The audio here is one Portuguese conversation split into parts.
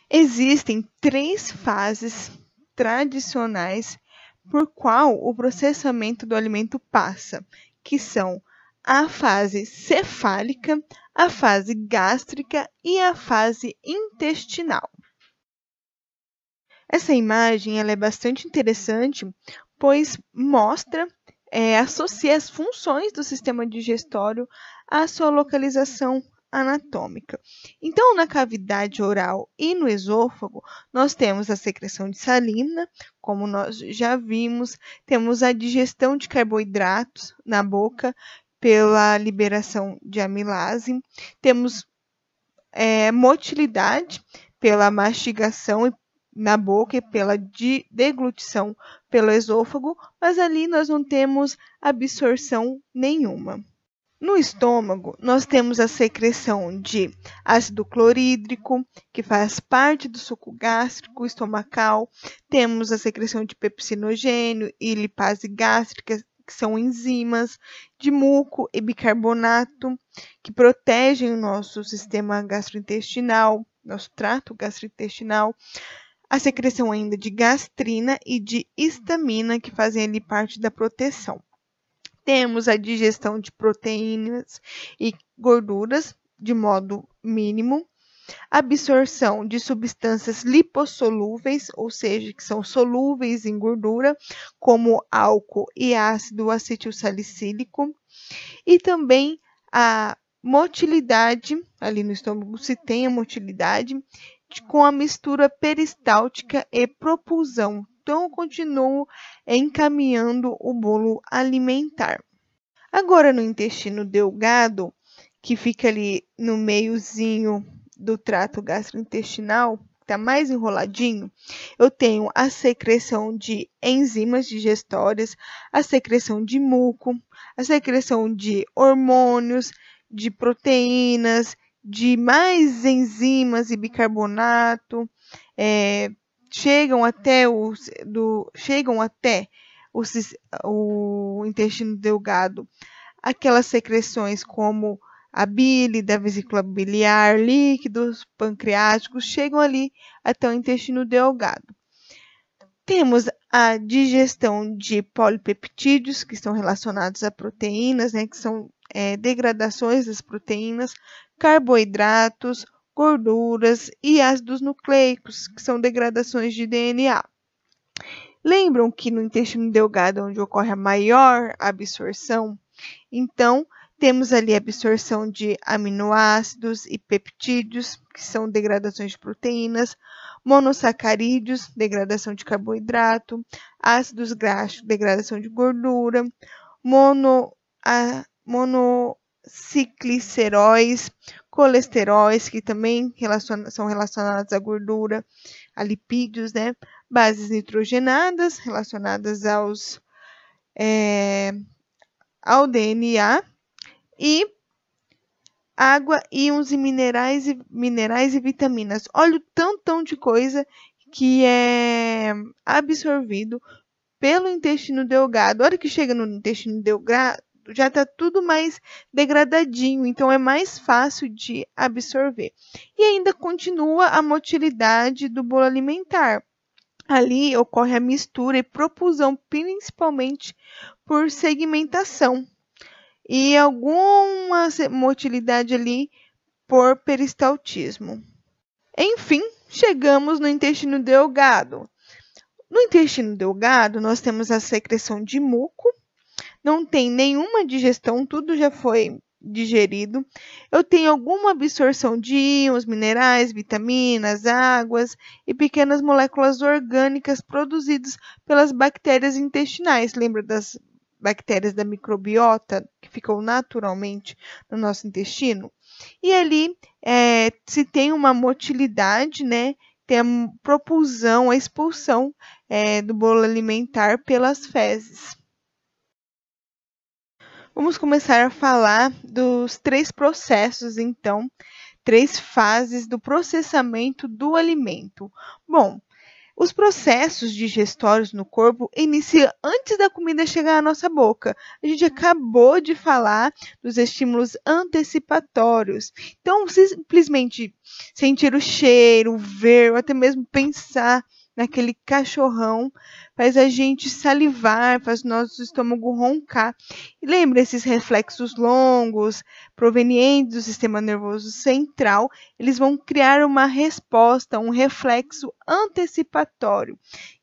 Existem três fases tradicionais por qual o processamento do alimento passa, que são a fase cefálica, a fase gástrica e a fase intestinal. Essa imagem ela é bastante interessante, pois mostra, associa as funções do sistema digestório à sua localização anatômica. Então, na cavidade oral e no esôfago, nós temos a secreção de salina, como nós já vimos, temos a digestão de carboidratos na boca pela liberação de amilase, temos motilidade pela mastigação na boca e pela deglutição pelo esôfago, mas ali nós não temos absorção nenhuma. No estômago, nós temos a secreção de ácido clorídrico, que faz parte do suco gástrico estomacal. Temos a secreção de pepsinogênio e lipase gástrica, que são enzimas, de muco e bicarbonato, que protegem o nosso sistema gastrointestinal, nosso trato gastrointestinal. A secreção ainda de gastrina e de histamina, que fazem ali parte da proteção. Temos a digestão de proteínas e gorduras de modo mínimo, absorção de substâncias lipossolúveis, ou seja, que são solúveis em gordura, como álcool e ácido acetilsalicílico, e também a motilidade, ali no estômago se tem a motilidade, com a mistura peristáltica e propulsão. Então, eu continuo encaminhando o bolo alimentar. Agora, no intestino delgado, que fica ali no meiozinho do trato gastrointestinal, está mais enroladinho, eu tenho a secreção de enzimas digestórias, a secreção de muco, a secreção de hormônios, de proteínas, de mais enzimas e bicarbonato, chegam até o intestino delgado aquelas secreções como a bile da vesícula biliar, líquidos pancreáticos, chegam ali até o intestino delgado. Temos a digestão de polipeptídeos, que estão relacionados a proteínas, que são degradações das proteínas, carboidratos, gorduras e ácidos nucleicos, que são degradações de DNA. Lembram que no intestino delgado é onde ocorre a maior absorção? Então, temos ali a absorção de aminoácidos e peptídeos, que são degradações de proteínas, monossacarídeos, degradação de carboidrato, ácidos graxos, degradação de gordura, monocicliceróis, colesteróis, que também são relacionados à gordura, a lipídios, bases nitrogenadas, relacionadas ao DNA, e água, íons e minerais e vitaminas. Olha o tantão de coisa que é absorvido pelo intestino delgado. A hora que chega no intestino delgado, já está tudo mais degradadinho, então é mais fácil de absorver. E ainda continua a motilidade do bolo alimentar. Ali ocorre a mistura e propulsão, principalmente por segmentação, e alguma motilidade ali por peristaltismo. Enfim, chegamos no intestino delgado. No intestino delgado, nós temos a secreção de muco, não tem nenhuma digestão, tudo já foi digerido. Eu tenho alguma absorção de íons, minerais, vitaminas, águas e pequenas moléculas orgânicas produzidas pelas bactérias intestinais. Lembra das bactérias da microbiota que ficam naturalmente no nosso intestino? E ali se tem uma motilidade, tem a propulsão, a expulsão do bolo alimentar pelas fezes. Vamos começar a falar dos três processos, então, três fases do processamento do alimento. Bom, Os processos digestórios no corpo iniciam antes da comida chegar à nossa boca. A gente acabou de falar dos estímulos antecipatórios. Então, simplesmente sentir o cheiro, ver, ou até mesmo pensar naquele cachorrão faz a gente salivar, faz o nosso estômago roncar. E lembra, esses reflexos longos, provenientes do sistema nervoso central, eles vão criar uma resposta, um reflexo antecipatório,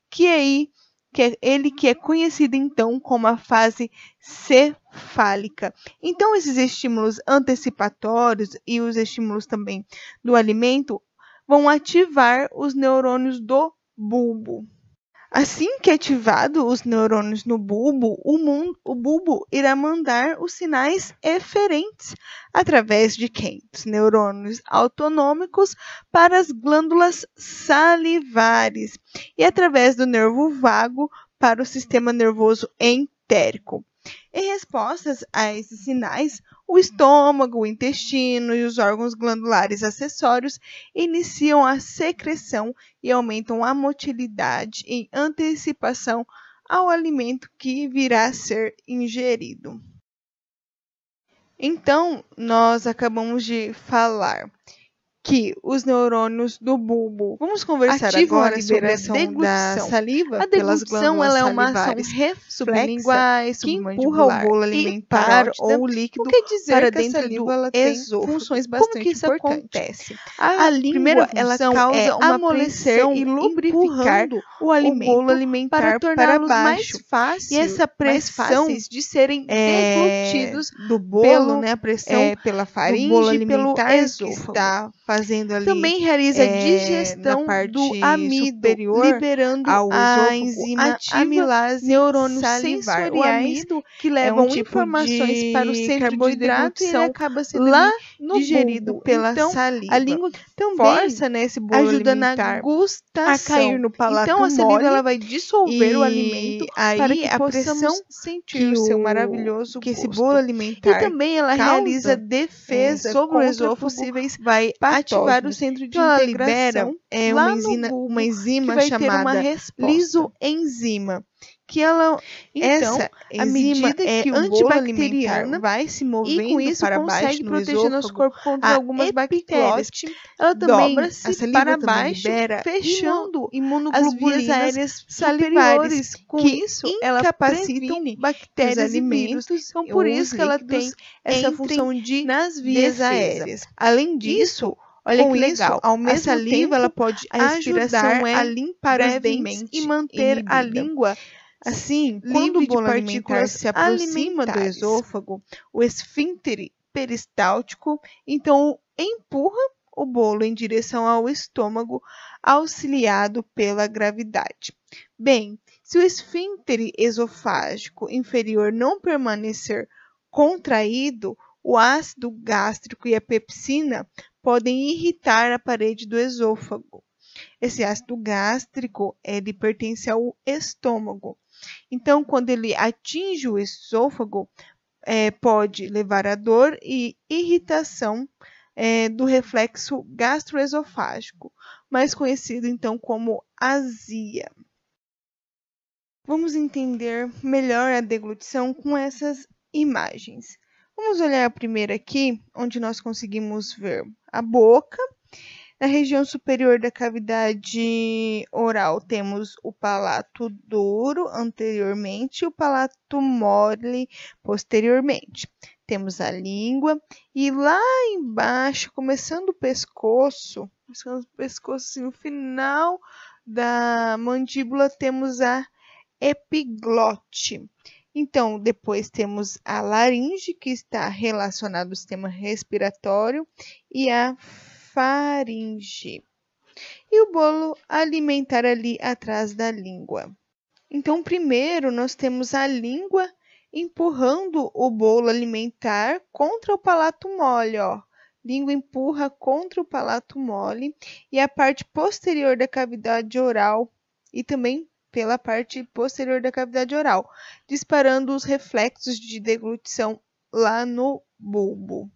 que é conhecido então como a fase cefálica. Então, esses estímulos antecipatórios e os estímulos também do alimento vão ativar os neurônios do bulbo. Assim que ativado os neurônios no bulbo, o bulbo irá mandar os sinais eferentes através de quem? Dos neurônios autonômicos para as glândulas salivares e através do nervo vago para o sistema nervoso entérico. Em respostas a esses sinais, o estômago, o intestino e os órgãos glandulares acessórios iniciam a secreção e aumentam a motilidade em antecipação ao alimento que virá a ser ingerido. Então, nós acabamos de falar que os neurônios do bulbo, vamos conversar agora sobre a deglutição da saliva. A deglutição ela é uma ação sublingual, que empurra o bolo alimentar ou o líquido para dentro do esôfago. Funções bastante Como que isso acontece? A língua ela causa uma amolecer e lubrificar o bolo alimentar para torná-los mais fáceis. E essa pressão de serem deglutidos do bolo, a pressão pela faringe e pelo esôfago. Fazendo ali, também realiza a digestão do amido, liberando a enzima amilase, neurônios sensoriais que levam informações para o centro de deglutição, e acaba sendo lá digerido bulbo. Pela saliva. A língua também força, esse bolo ajuda alimentar na gustação a cair no palato mole. Então a saliva ela vai dissolver o alimento para que a pressão sentir o seu maravilhoso que esse bolo alimentar. E também ela realiza defesa sobre o esôfago, possíveis vai ativar o centro de integração, uma enzima que vai chamada lisoenzima, que ela à medida que o bolo alimentar vai se movendo e com isso para baixo no proteger nosso corpo contra algumas bactérias. Ela também dobra-se para baixo, fechando as vias aéreas salivares. Com isso, ela capacitam bactérias e vírus. Então, por isso que ela tem essa função de nas vias aéreas. Além disso, olha que legal, a saliva ela pode ajudar a limpar os dentes e manter a língua assim, quando o bolo alimentar se aproxima do esôfago, o esfíncter peristáltico, então empurra o bolo em direção ao estômago, auxiliado pela gravidade. Bem, se o esfíncter esofágico inferior não permanecer contraído, o ácido gástrico e a pepsina podem irritar a parede do esôfago. Esse ácido gástrico, ele pertence ao estômago. Então, quando ele atinge o esôfago, pode levar a dor e irritação do reflexo gastroesofágico, mais conhecido então como azia. Vamos entender melhor a deglutição com essas imagens. Vamos olhar a primeira aqui, onde nós conseguimos ver a boca. Na região superior da cavidade oral temos o palato duro anteriormente e o palato mole posteriormente. Temos a língua e lá embaixo, começando o pescoço, assim, no final da mandíbula temos a epiglote. Então, depois temos a laringe, que está relacionada ao sistema respiratório, e a faringe. E o bolo alimentar ali atrás da língua. Então, primeiro nós temos a língua empurrando o bolo alimentar contra o palato mole, ó. Língua empurra contra o palato mole e a parte posterior da cavidade oral e também pela parte posterior da cavidade oral, disparando os reflexos de deglutição lá no bulbo.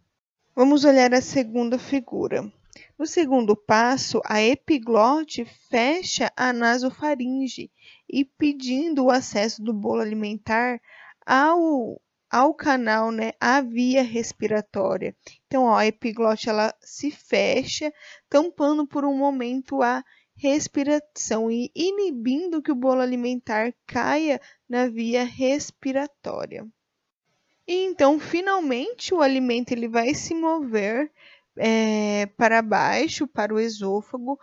Vamos olhar a segunda figura. No segundo passo, a epiglote fecha a nasofaringe e pedindo o acesso do bolo alimentar ao canal, né, à via respiratória. Então, ó, a epiglote ela se fecha, tampando por um momento a respiração e inibindo que o bolo alimentar caia na via respiratória. E então, finalmente, o alimento ele vai se mover para baixo, para o esôfago,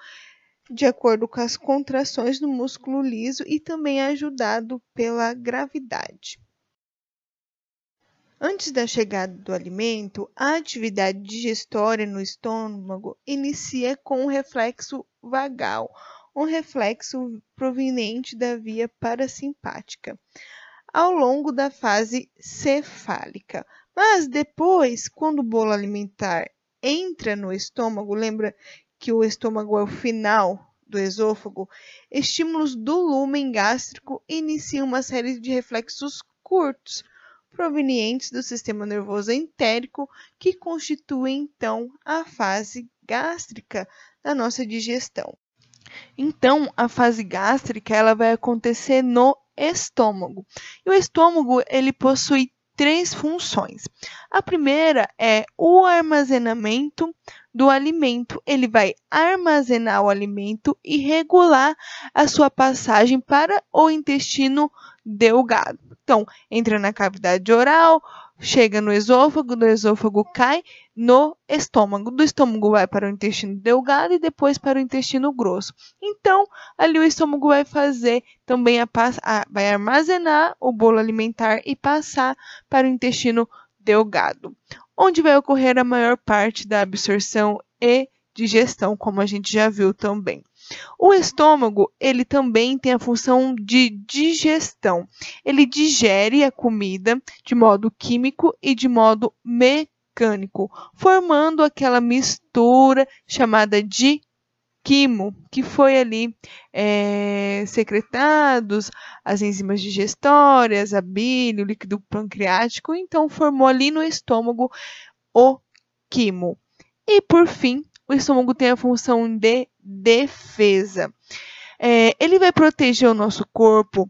de acordo com as contrações do músculo liso e também ajudado pela gravidade. Antes da chegada do alimento, a atividade digestória no estômago inicia com o reflexo vagal, um reflexo proveniente da via parasimpática, ao longo da fase cefálica. Mas depois, quando o bolo alimentar entra no estômago, lembra que o estômago é o final do esôfago, estímulos do lúmen gástrico iniciam uma série de reflexos curtos, provenientes do sistema nervoso entérico, que constituem então a fase gástrica da nossa digestão. Então, a fase gástrica ela vai acontecer no estômago. E o estômago ele possui três funções. A primeira é o armazenamento do alimento. Ele vai armazenar o alimento e regular a sua passagem para o intestino delgado. Então, entra na cavidade oral, chega no esôfago, do esôfago cai no estômago. Do estômago vai para o intestino delgado e depois para o intestino grosso. Então, ali o estômago vai fazer também vai armazenar o bolo alimentar e passar para o intestino delgado, onde vai ocorrer a maior parte da absorção e digestão, como a gente já viu também. O estômago, ele também tem a função de digestão. Ele digere a comida de modo químico e de modo mecânico, formando aquela mistura chamada de quimo, que foi ali secretados as enzimas digestórias, a bile, o líquido pancreático, então formou ali no estômago o quimo. E por fim, o estômago tem a função de defesa. Ele vai proteger o nosso corpo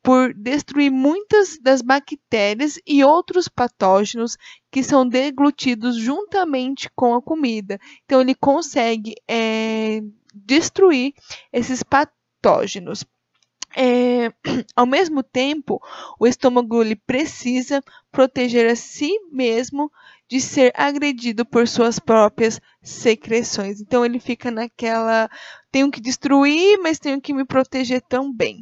por destruir muitas das bactérias e outros patógenos que são deglutidos juntamente com a comida. Então, ele consegue destruir esses patógenos. Ao mesmo tempo, o estômago ele precisa proteger a si mesmo de ser agredido por suas próprias secreções. Então, ele fica naquela, tenho que destruir, mas tenho que me proteger também.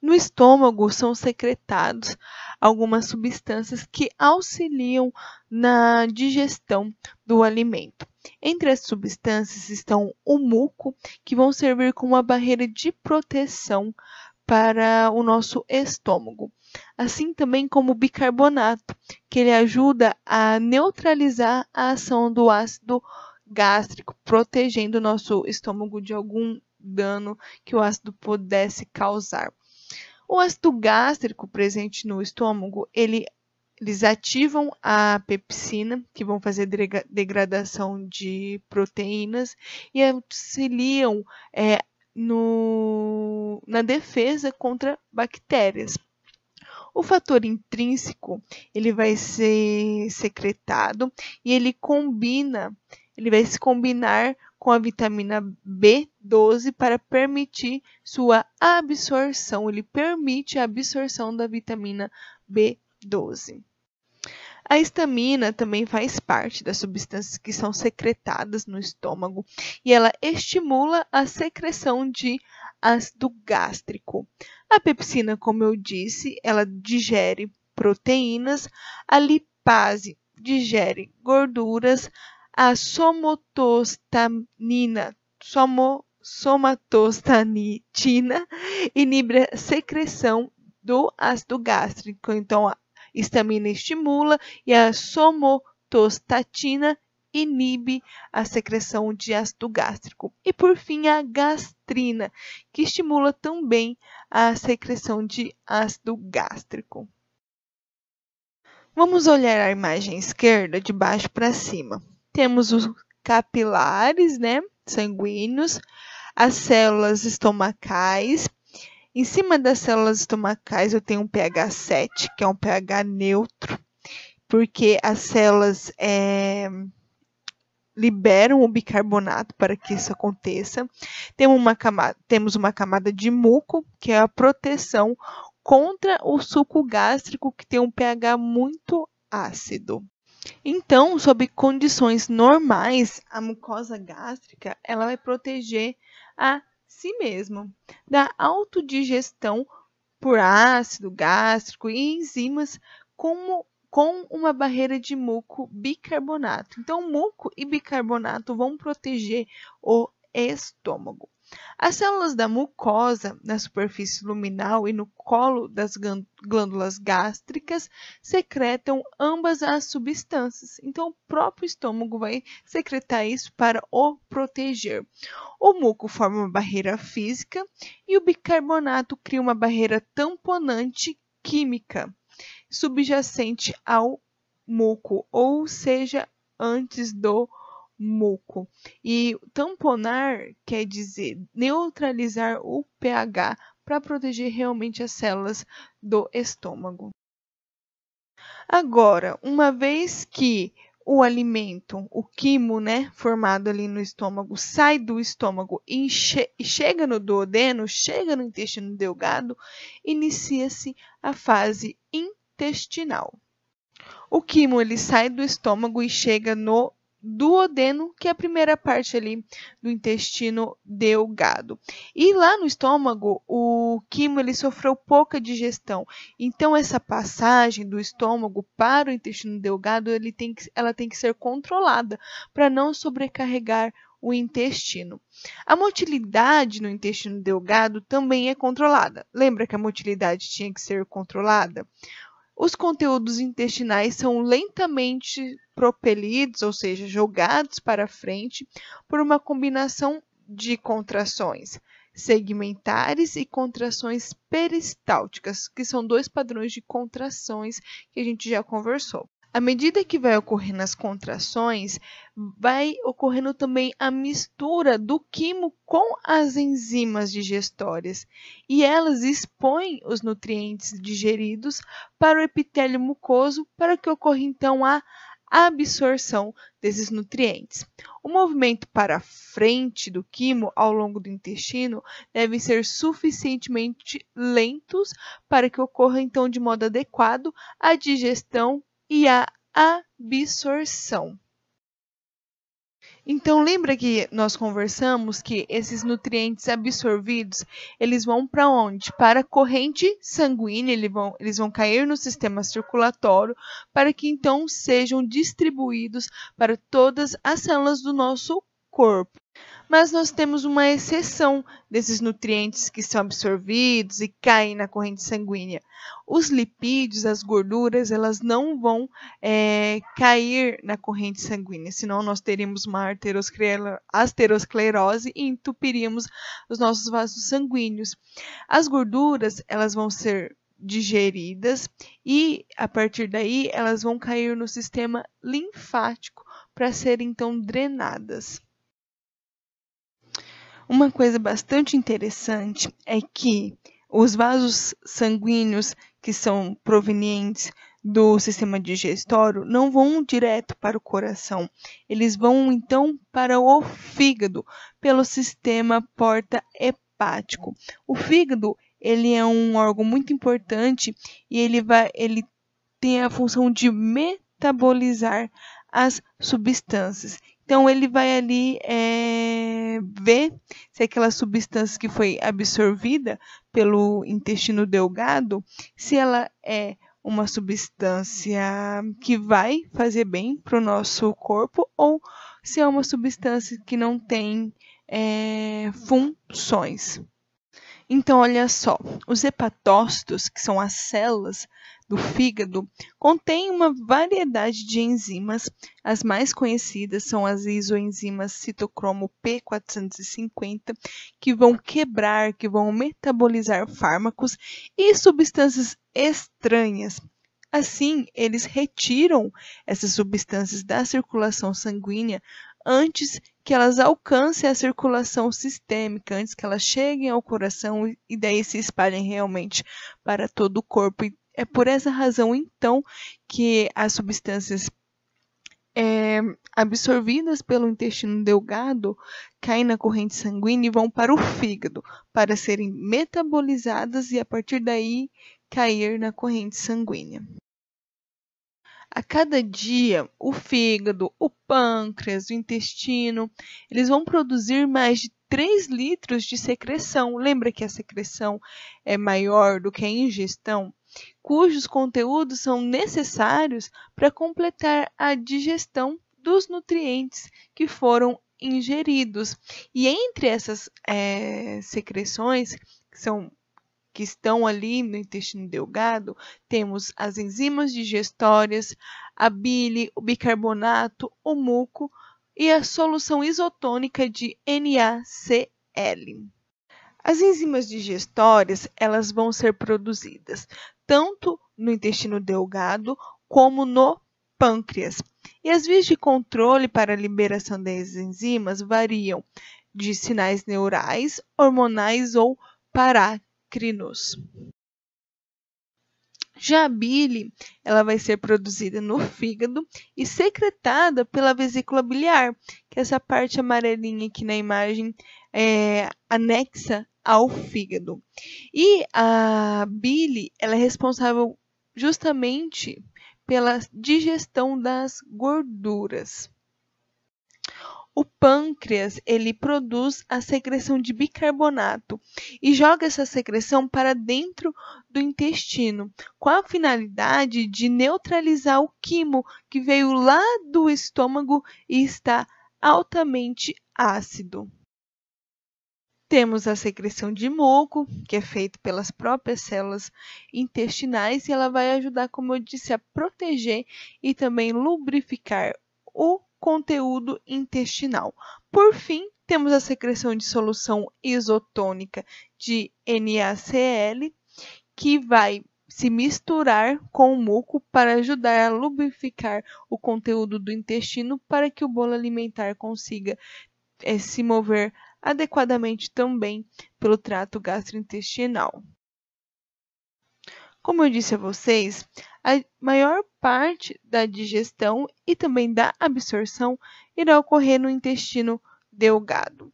No estômago são secretados algumas substâncias que auxiliam na digestão do alimento. Entre as substâncias estão o muco, que vão servir como uma barreira de proteção para o nosso estômago, assim também como o bicarbonato, que ele ajuda a neutralizar a ação do ácido gástrico, protegendo o nosso estômago de algum dano que o ácido pudesse causar. O ácido gástrico presente no estômago, eles ativam a pepsina, que vão fazer degradação de proteínas e auxiliam na defesa contra bactérias. O fator intrínseco, ele vai ser secretado e ele vai se combinar com a vitamina B12 para permitir sua absorção. Ele permite a absorção da vitamina B12. A histamina também faz parte das substâncias que são secretadas no estômago e ela estimula a secreção de ácido gástrico. A pepsina, como eu disse, ela digere proteínas, a lipase digere gorduras, a somatostatina inibe a secreção do ácido gástrico. Então, a histamina estimula e a somatostatina inibe a secreção de ácido gástrico. E, por fim, a gastrina, que estimula também a secreção de ácido gástrico. Vamos olhar a imagem esquerda de baixo para cima. temos os capilares, né, sanguíneos, as células estomacais. Em cima das células estomacais eu tenho um pH 7, que é um pH neutro, porque as células liberam o bicarbonato para que isso aconteça. Temos uma camada de muco, que é a proteção contra o suco gástrico, que tem um pH muito ácido. Então, sob condições normais, a mucosa gástrica ela vai proteger a si mesma da autodigestão por ácido gástrico e enzimas com uma barreira de muco bicarbonato. Então, muco e bicarbonato vão proteger o estômago. As células da mucosa, na superfície luminal e no colo das glândulas gástricas, secretam ambas as substâncias. Então, o próprio estômago vai secretar isso para o proteger. O muco forma uma barreira física e o bicarbonato cria uma barreira tamponante química subjacente ao muco, ou seja, antes do muco. E tamponar quer dizer neutralizar o pH para proteger realmente as células do estômago. Agora, uma vez que o alimento, o quimo, né, formado ali no estômago, sai do estômago e chega no duodeno, chega no intestino delgado, inicia-se a fase intestinal. O quimo ele sai do estômago e chega no duodeno, que é a primeira parte ali do intestino delgado. E lá no estômago, o quimo ele sofreu pouca digestão. Então essa passagem do estômago para o intestino delgado, ela tem que ser controlada para não sobrecarregar o intestino. A motilidade no intestino delgado também é controlada. Lembra que a motilidade tinha que ser controlada? Os conteúdos intestinais são lentamente propelidos, ou seja, jogados para frente, por uma combinação de contrações segmentares e contrações peristálticas, que são dois padrões de contrações que a gente já conversou. À medida que vai ocorrendo as contrações, vai ocorrendo também a mistura do quimo com as enzimas digestórias, e elas expõem os nutrientes digeridos para o epitélio mucoso para que ocorra então a absorção desses nutrientes. O movimento para frente do quimo ao longo do intestino deve ser suficientemente lentos para que ocorra então de modo adequado a digestão e a absorção. Então, lembra que nós conversamos que esses nutrientes absorvidos, eles vão para onde? Para a corrente sanguínea, eles vão cair no sistema circulatório para que então sejam distribuídos para todas as células do nosso corpo. Mas nós temos uma exceção desses nutrientes que são absorvidos e caem na corrente sanguínea. Os lipídios, as gorduras, elas não vão cair na corrente sanguínea, senão nós teríamos uma aterosclerose e entupiríamos os nossos vasos sanguíneos. As gorduras, elas vão ser digeridas e, a partir daí, elas vão cair no sistema linfático para serem, então, drenadas. Uma coisa bastante interessante é que os vasos sanguíneos que são provenientes do sistema digestório não vão direto para o coração, eles vão então para o fígado pelo sistema porta-hepático. O fígado ele é um órgão muito importante e ele tem a função de metabolizar as substâncias. Então, ele vai ali ver se aquela substância que foi absorvida pelo intestino delgado, se ela é uma substância que vai fazer bem para o nosso corpo ou se é uma substância que não tem funções. Então, olha só, os hepatócitos, que são as células do fígado, contêm uma variedade de enzimas. As mais conhecidas são as isoenzimas citocromo P450, que vão quebrar, que vão metabolizar fármacos e substâncias estranhas Assim, eles retiram essas substâncias da circulação sanguínea antes que elas alcancem a circulação sistêmica, antes que elas cheguem ao coração e daí se espalhem realmente para todo o corpo. E é por essa razão, então, que as substâncias absorvidas pelo intestino delgado caem na corrente sanguínea e vão para o fígado para serem metabolizadas e a partir daí cair na corrente sanguínea. A cada dia, o fígado, o pâncreas, o intestino, eles vão produzir mais de 3 litros de secreção. Lembra que a secreção é maior do que a ingestão? Cujos conteúdos são necessários para completar a digestão dos nutrientes que foram ingeridos. E entre essas secreções, que estão ali no intestino delgado, temos as enzimas digestórias, a bile, o bicarbonato, o muco e a solução isotônica de NaCl. As enzimas digestórias, elas vão ser produzidas tanto no intestino delgado como no pâncreas. E as vias de controle para a liberação das enzimas variam de sinais neurais, hormonais ou parácrinos. Já a bile, ela vai ser produzida no fígado e secretada pela vesícula biliar, que é essa parte amarelinha aqui na imagem anexa ao fígado. E a bile, ela é responsável justamente pela digestão das gorduras. O pâncreas, ele produz a secreção de bicarbonato e joga essa secreção para dentro do intestino, com a finalidade de neutralizar o quimo que veio lá do estômago e está altamente ácido. Temos a secreção de muco, que é feita pelas próprias células intestinais e ela vai ajudar, como eu disse, a proteger e também lubrificar o conteúdo intestinal. Por fim, temos a secreção de solução isotônica de NaCl, que vai se misturar com o muco para ajudar a lubrificar o conteúdo do intestino para que o bolo alimentar consiga se mover adequadamente também pelo trato gastrointestinal. Como eu disse a vocês, a maior parte da digestão e também da absorção irá ocorrer no intestino delgado.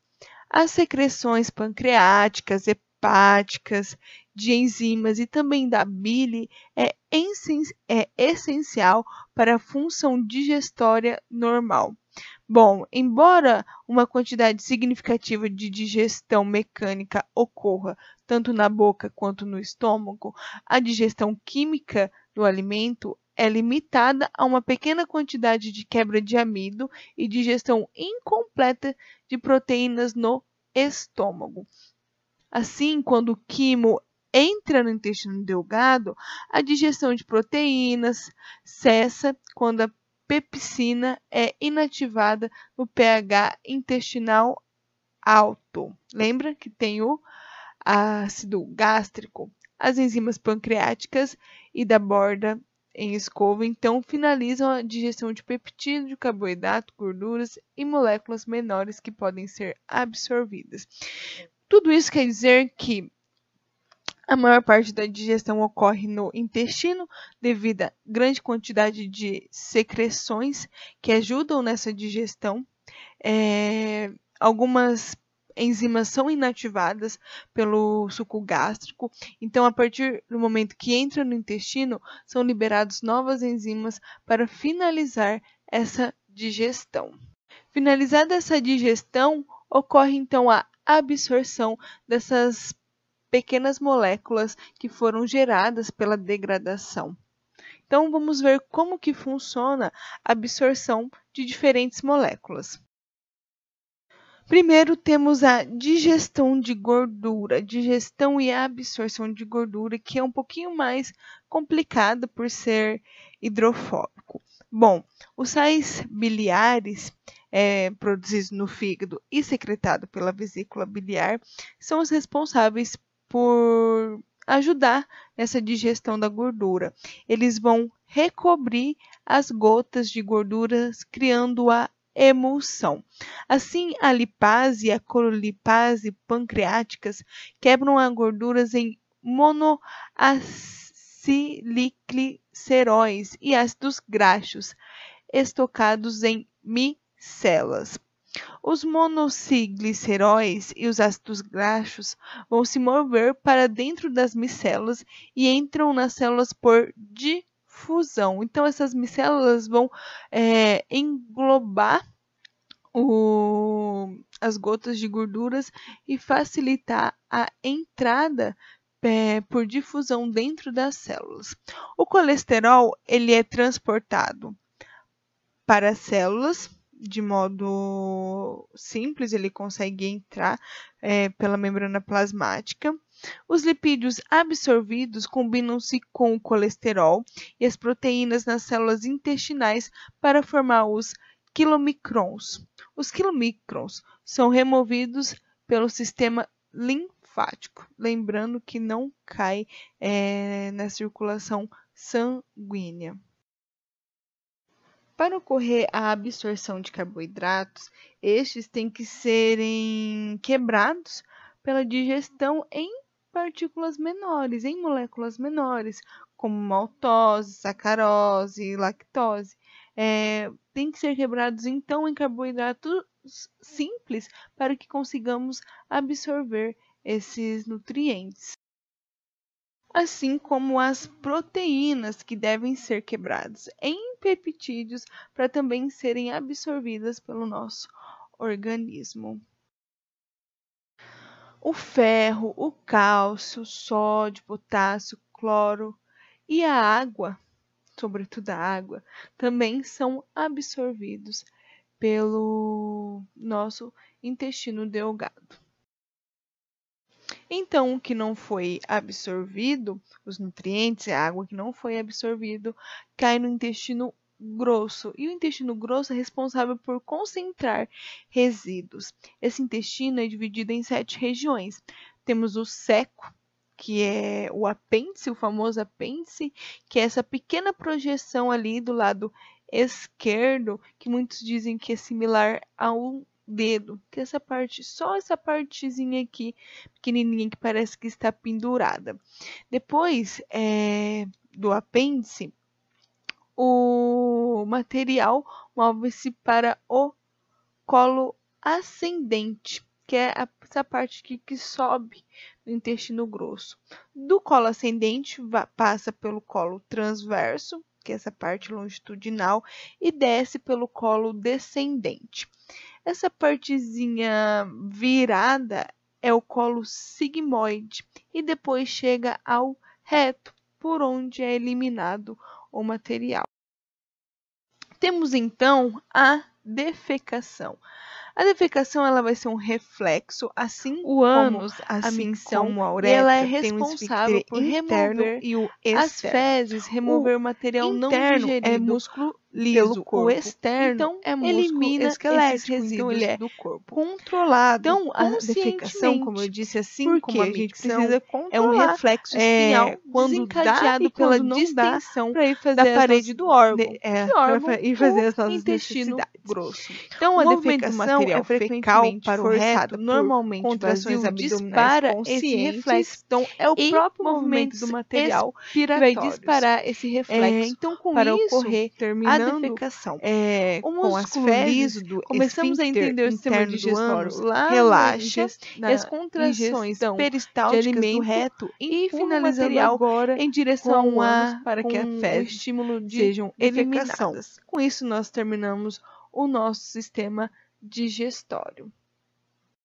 As secreções pancreáticas, hepáticas, de enzimas e também da bile é essencial para a função digestória normal. Bom, embora uma quantidade significativa de digestão mecânica ocorra tanto na boca quanto no estômago, a digestão química do alimento é limitada a uma pequena quantidade de quebra de amido e digestão incompleta de proteínas no estômago. Assim, quando o quimo entra no intestino delgado, a digestão de proteínas cessa quando a pepsina é inativada no pH intestinal alto. Lembra que tem o ácido gástrico, as enzimas pancreáticas e da borda em escova, então finalizam a digestão de peptídeo, carboidrato, gorduras e moléculas menores que podem ser absorvidas. Tudo isso quer dizer que a maior parte da digestão ocorre no intestino devido à grande quantidade de secreções que ajudam nessa digestão. Algumas enzimas são inativadas pelo suco gástrico, então a partir do momento que entra no intestino, são liberadas novas enzimas para finalizar essa digestão. Finalizada essa digestão, ocorre então a absorção dessas pequenas moléculas que foram geradas pela degradação. Então, vamos ver como que funciona a absorção de diferentes moléculas. Primeiro, temos a digestão de gordura, digestão e absorção de gordura, que é um pouquinho mais complicada por ser hidrofóbico. Bom, os sais biliares produzidos no fígado e secretados pela vesícula biliar são os responsáveis por ajudar nessa digestão da gordura. Eles vão recobrir as gotas de gorduras, criando a emulsão. Assim, a lipase e a colipase pancreáticas quebram as gorduras em monoacilgliceróis e ácidos graxos estocados em micelas. Os monocigliceróis e os ácidos graxos vão se mover para dentro das micelas e entram nas células por difusão. Então, essas micelas vão englobar as gotas de gorduras e facilitar a entrada por difusão dentro das células. O colesterol ele é transportado para as células de modo simples, ele consegue entrar pela membrana plasmática. Os lipídios absorvidos combinam-se com o colesterol e as proteínas nas células intestinais para formar os quilomicrons. Os quilomicrons são removidos pelo sistema linfático, lembrando que não cai na circulação sanguínea. Para ocorrer a absorção de carboidratos, estes têm que serem quebrados pela digestão em partículas menores, em moléculas menores, como maltose, sacarose e lactose. Tem que ser quebrados, então, em carboidratos simples para que consigamos absorver esses nutrientes. Assim como as proteínas que devem ser quebradas em peptídeos para também serem absorvidas pelo nosso organismo. O ferro, o cálcio, o sódio, potássio, cloro e a água, sobretudo a água, também são absorvidos pelo nosso intestino delgado. Então, o que não foi absorvido, os nutrientes, a água que não foi absorvido, cai no intestino grosso. E o intestino grosso é responsável por concentrar resíduos. Esse intestino é dividido em 7 regiões. Temos o seco, que é o apêndice, o famoso apêndice, que é essa pequena projeção ali do lado esquerdo, que muitos dizem que é similar ao dedo, que essa parte, só essa partezinha aqui, pequenininha, que parece que está pendurada. Depois do apêndice, o material move-se para o colo ascendente, que é essa parte aqui que sobe no intestino grosso. Do colo ascendente, passa pelo colo transverso, que é essa parte longitudinal, e desce pelo colo descendente. Essa partezinha virada é o colo sigmoide e depois chega ao reto, por onde é eliminado o material. Temos então a defecação. A defecação ela vai ser um reflexo, assim O ânus, como a assim micção, como a e uretra, ela é tem um responsável esfíncter por interno remover e o as externo. fezes, remover o material não interno digerido é músculo pelo liso, corpo. o externo Então, é músculo elimina esses esquelético, resíduos então ele é do corpo. controlado. Então, A defecação, como eu conscientemente, disse, assim porque como a a gente micção, precisa é um controlar reflexo espinhal quando dá desencadeado e pela quando não dá, distensão para ir fazer da as parede nossas- do órgão. de- Que para órgão? ir fazer as O nossas intestino necessidades. grosso. Então, O a movimento do defecação material é fecal frequentemente para o forçada reto, por normalmente contração vazio, abdominais dispara esse conscientes reflexo. Então, é o e próprio movimento movimentos do material que vai expiratórios. disparar esse reflexo Então, com para isso, ocorrer a terminando defecação. o Com as músculo fezes, liso do começamos a esfíncter entender o sistema interno do digestório ânus lá relaxa e as contrações ingestão de peristálticas do alimento reto e empurram o finalizando material agora em direção ao com ânus para que com as o fezes estímulo de sejam defecação. eliminadas. Com isso, nós terminamos o nosso sistema digestório.